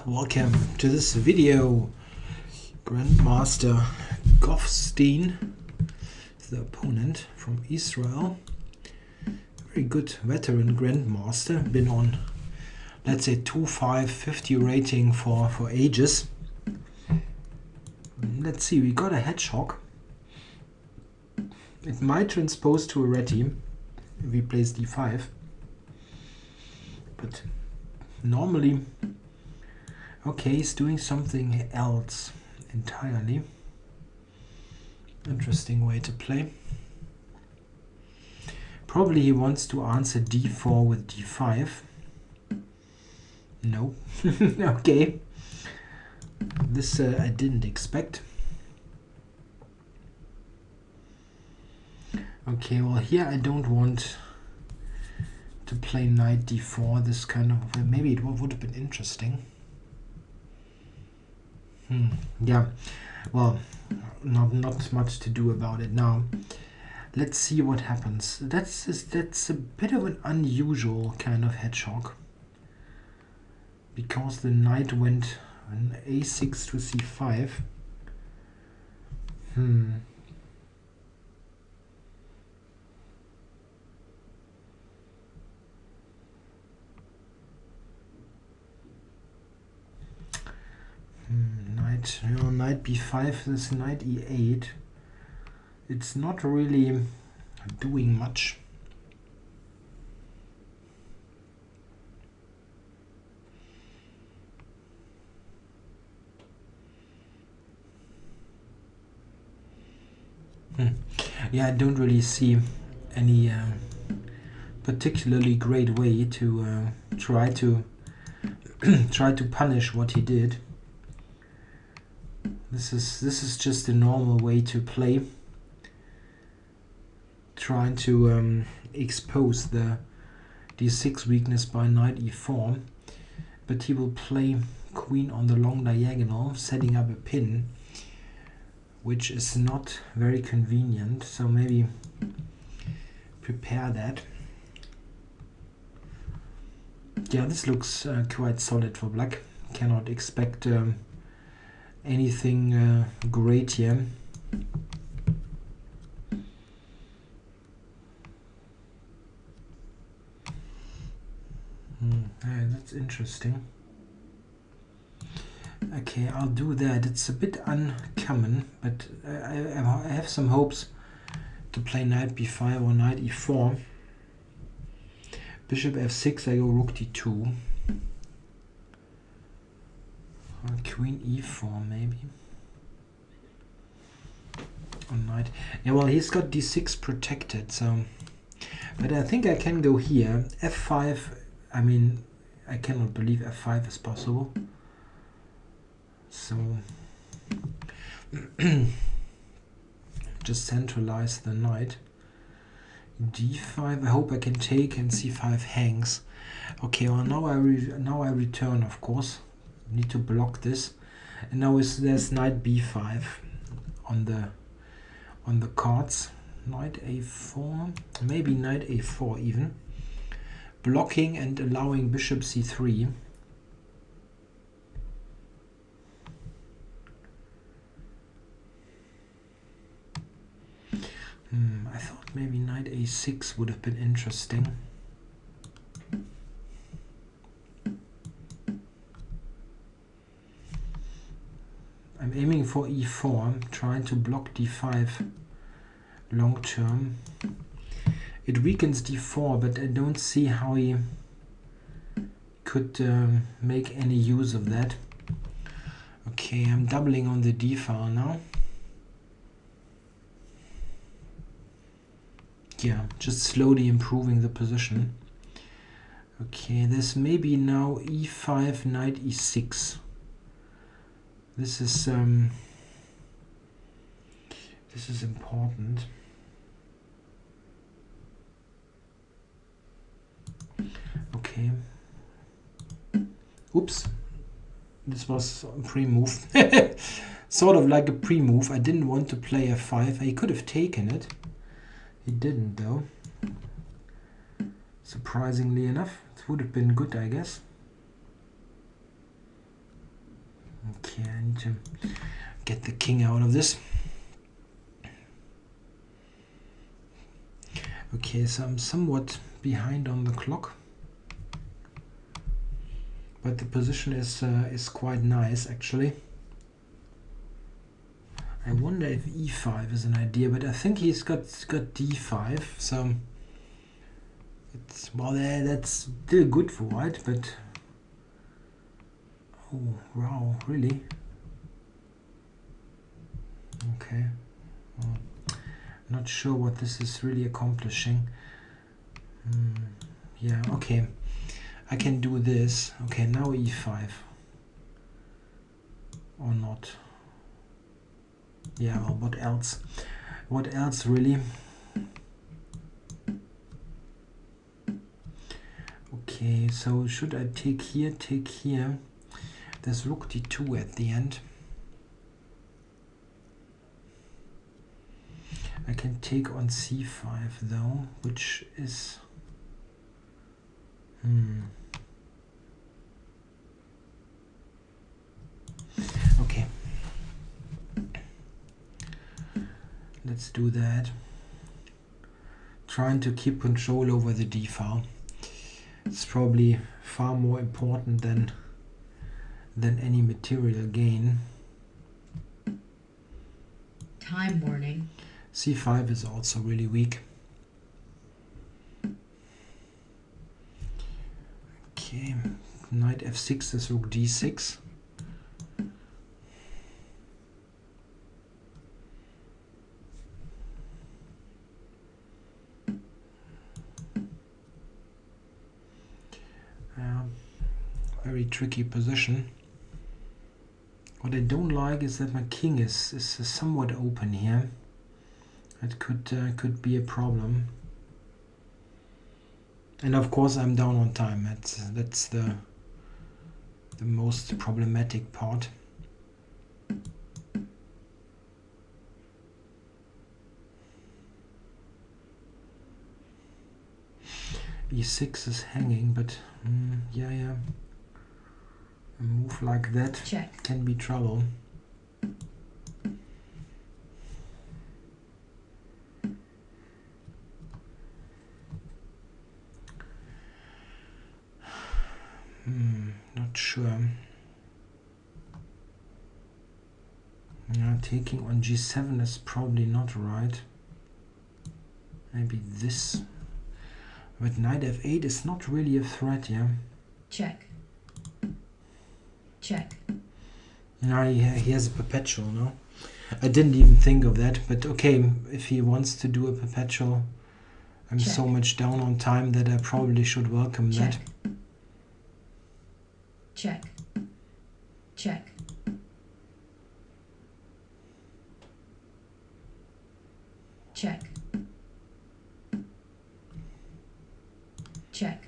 Welcome to this video. Grandmaster Gofsthein, the opponent from Israel. Very good veteran grandmaster. Been on, let's say, 2.550 rating for ages. Let's see, we got a Hedgehog. It might transpose to a red team if we place d5. But normally... Okay, he's doing something else entirely. Interesting way to play. Probably he wants to answer d4 with d5. No. Okay. This I didn't expect. Okay, well here I don't want to play knight d4. This kind of... maybe it would have been interesting. Yeah, well, not much to do about it now. Let's see what happens. That's a bit of an unusual kind of hedgehog, because the knight went an a6 to c5. Knight b5, this knight e8. It's not really doing much. Yeah, I don't really see any particularly great way to try to punish what he did. This is just a normal way to play, trying to expose the d6 weakness by knight e4, but he will play queen on the long diagonal, setting up a pin, which is not very convenient, so maybe prepare that. Yeah, this looks quite solid for black. Cannot expect anything great here. That's interesting. Okay, I'll do that. It's a bit uncommon, but I have some hopes to play knight b5 or knight e4. Bishop f6, I go rook d2. Queen e4 maybe. Or knight. Yeah, well, he's got d6 protected, so... But I think I can go here. f5, I mean, I cannot believe f5 is possible. So... just centralize the knight. d5, I hope I can take, and c5 hangs. Okay, well, now I return, of course. Need to block this, and now there's knight b5 on the cards. Knight a4, maybe knight a4 even, blocking and allowing bishop c3. I thought maybe knight a6 would have been interesting. I'm aiming for e4, trying to block d5 long term. It weakens d4, but I don't see how he could make any use of that. Okay, I'm doubling on the d file now. Yeah, just slowly improving the position. Okay, there's maybe now e5, knight e6. This is important. Okay. Oops. This was a pre-move. Sort of like a pre-move. I didn't want to play f5. I could have taken it. He didn't though. Surprisingly enough. It would have been good, I guess. Okay, I need to get the king out of this. Okay, so I'm somewhat behind on the clock, but the position is quite nice actually. I wonder if e5 is an idea, but I think he's got d5, so it's, well, that's still good for white, but oh wow, really? Okay, well, not sure what this is really accomplishing. Yeah, okay, I can do this. Okay, now e5 or not. Yeah, well, what else? What else really? Okay, so should I take here, take here? There's rook d2 at the end. I can take on c5 though, which is... Okay. Let's do that. Trying to keep control over the d file. It's probably far more important than any material gain. Time warning. c5 is also really weak. Okay, knight f6 is rook d6. Very tricky position. What I don't like is that my king is somewhat open here. It could be a problem. And of course I'm down on time. That's the most problematic part. e6 is hanging, but yeah. A move like that Check. can be trouble. Not sure. Yeah, taking on g7 is probably not right. Maybe this. But knight f8 is not really a threat, yeah. Check. Check. No, he has a perpetual, no? I didn't even think of that, but okay, if he wants to do a perpetual, I'm Check. so much down on time that I probably should welcome Check. that. Check. Check. Check. Check.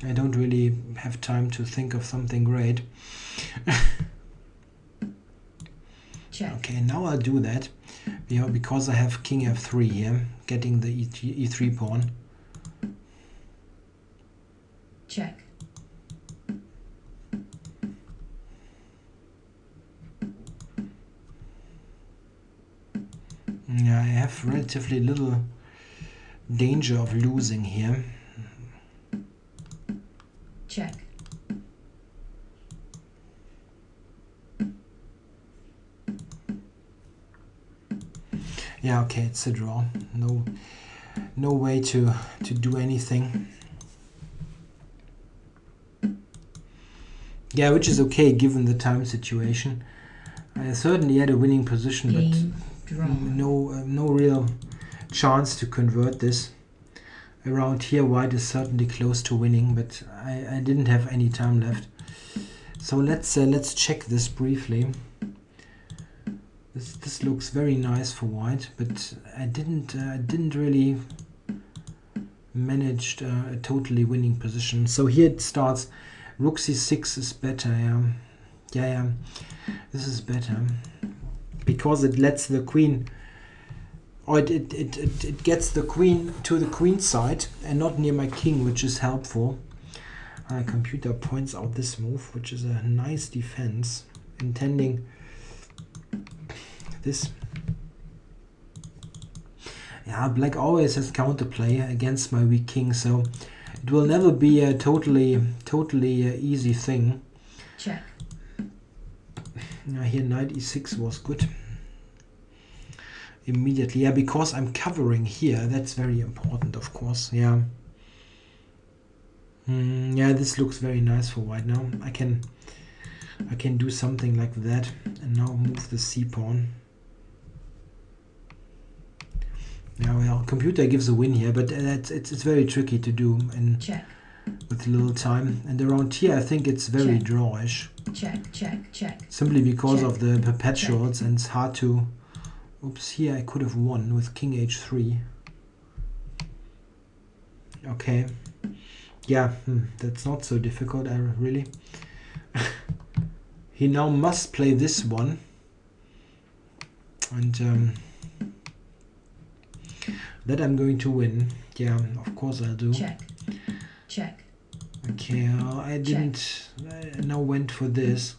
I don't really have time to think of something great. Check. Okay, now I'll do that, because I have king f3 here, getting the e3 pawn. Check. Yeah, I have relatively little danger of losing here. Check. Yeah, okay, it's a draw. No way to do anything. Yeah, which is okay given the time situation. I certainly had a winning position, but no real chance to convert this. Around here, white is certainly close to winning, but I didn't have any time left. So let's check this briefly. This looks very nice for white, but I didn't really manage a totally winning position. So here it starts. Rook c6 is better. Yeah. This is better because it lets the queen Or it gets the queen to the queen side and not near my king, which is helpful. Computer points out this move, which is a nice defense, intending this. Yeah, black always has counterplay against my weak king, so it will never be a totally easy thing. Check. Now here knight e6 was good. Immediately, yeah, because I'm covering here. That's very important, of course. Yeah. Yeah, this looks very nice for white now. I can do something like that and now move the c pawn. Yeah, well, computer gives a win here, but it's very tricky to do in Check. with little time. And around here, I think it's very Check. drawish. Check. Simply because Check. of the perpetuals, and it's hard to. Oops, here I could have won with king h3. Okay. Yeah, that's not so difficult, really. He now must play this one. And that I'm going to win. Yeah, of course I'll do. Check. Okay, I didn't. I now went for this,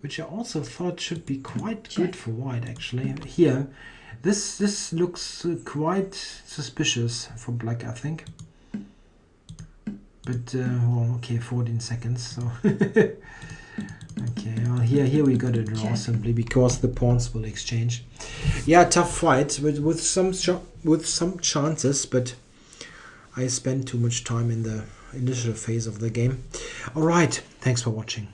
which I also thought should be quite good for white, actually. Here, this looks quite suspicious for black, I think. But well, okay, 14 seconds. So okay, well, here we got a draw simply because the pawns will exchange. Yeah, tough fight with some chances, but I spent too much time in the initial phase of the game. All right, thanks for watching.